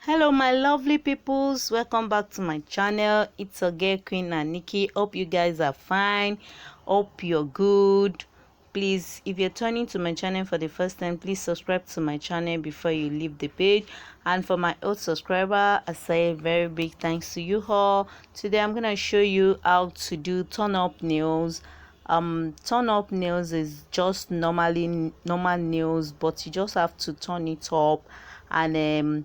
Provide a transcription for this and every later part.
Hello my lovely peoples, welcome back to my channel. It's a girl Queen and Nikki. Hope you guys are fine, hope you're good. Please, if you're turning to my channel for the first time, please subscribe to my channel before you leave the page. And for my old subscriber, I say very big thanks to you all. Today I'm gonna show you how to do turn up nails. Turn up nails is just normal nails, but you just have to turn it up. And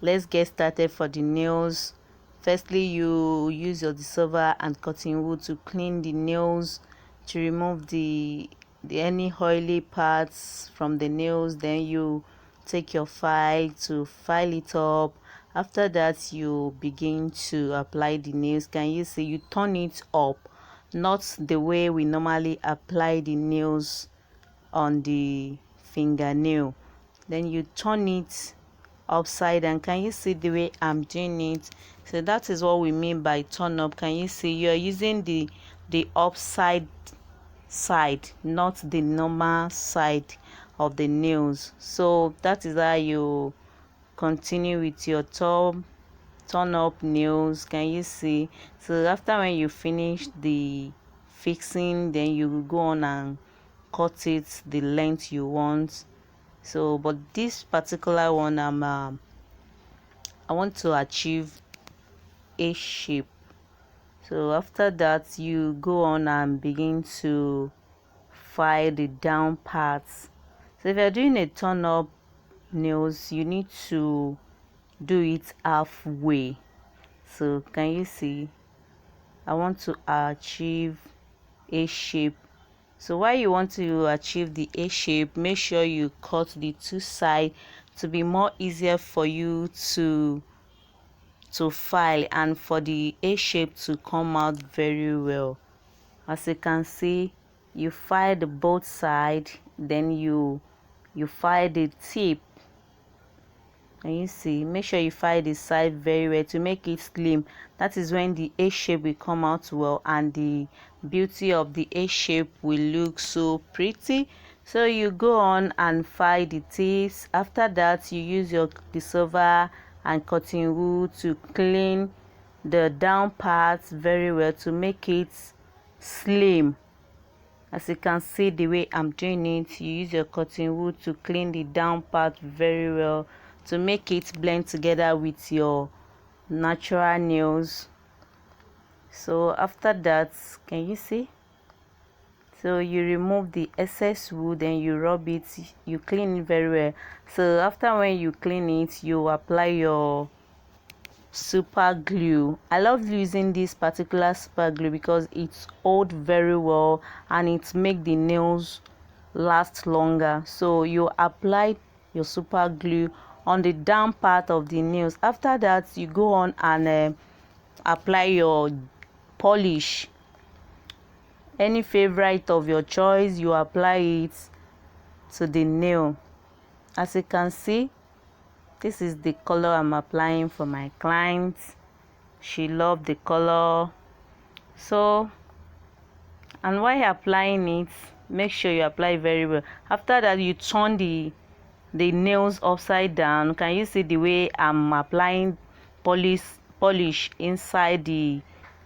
let's get started for the nails. Firstly, you use your dissolver and cotton wool to clean the nails, to remove the any oily parts from the nails. Then you take your file to file it up. After that, you begin to apply the nails. Can you see? You turn it up, not the way we normally apply the nails on the fingernail. Then you turn it upside down. Can you see the way I'm doing it? So that is what we mean by turn up. Can you see? You're using the upside side, not the normal side of the nails. So that is how you continue with your turn up nails. Can you see? So after when you finish the fixing, then you will go on and cut it the length you want. So but this particular one, I want to achieve a shape. So after that, you go on and begin to file the down parts. So if you're doing a turn up nails, you need to do it halfway. So can you see? I want to achieve a shape. So while you want to achieve the A shape, make sure you cut the two sides to be more easier for you to file and for the A shape to come out very well. As you can see, you file the both side, then you file the tip. And you see, make sure you file the side very well to make it slim. That is when the A shape will come out well and the beauty of the A shape will look so pretty. So you go on and file the tips. After that, you use your dissolver and cotton wool to clean the down parts very well to make it slim. As you can see the way I'm doing it, you use your cotton wool to clean the down part very well to make it blend together with your natural nails. So after that, can you see? So you remove the excess wool, then you rub it, you clean it very well. So after when you clean it, you apply your super glue. I love using this particular super glue because it holds very well and it makes the nails last longer. So you apply your super glue on the down part of the nails. After that, you go on and apply your polish. Any favorite of your choice, you apply it to the nail. As you can see, this is the color I'm applying for my client. She loved the color. So, and while applying it, make sure you apply very well. After that, you turn the nails upside down. Can you see the way I'm applying polish inside the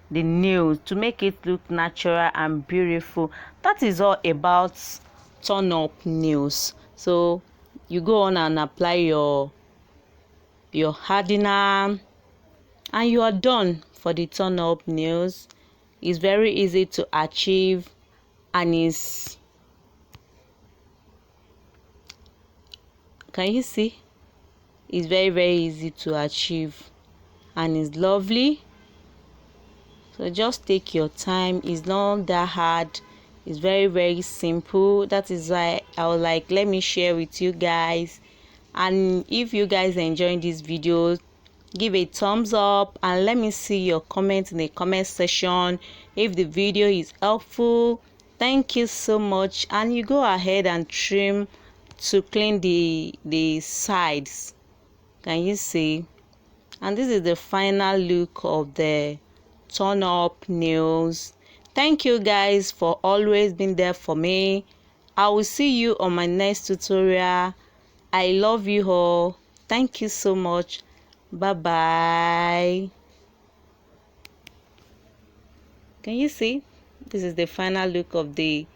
nails to make it look natural and beautiful? That is all about turn up nails. So you go on and apply your hardener and you are done for the turn up nails. It's very easy to achieve and is, can you see? It's very easy to achieve and it's lovely. So just take your time. It's not that hard. It's very simple. That is why I was like, let me share with you guys. And if you guys enjoying this video, give a thumbs up and let me see your comments in the comment section if the video is helpful. Thank you so much. And you go ahead and trim to clean the sides. Can you see? And this is the final look of the turn up nails. Thank you guys for always being there for me. I will see you on my next tutorial. I love you all. Thank you so much. Bye bye. Can you see? This is the final look of the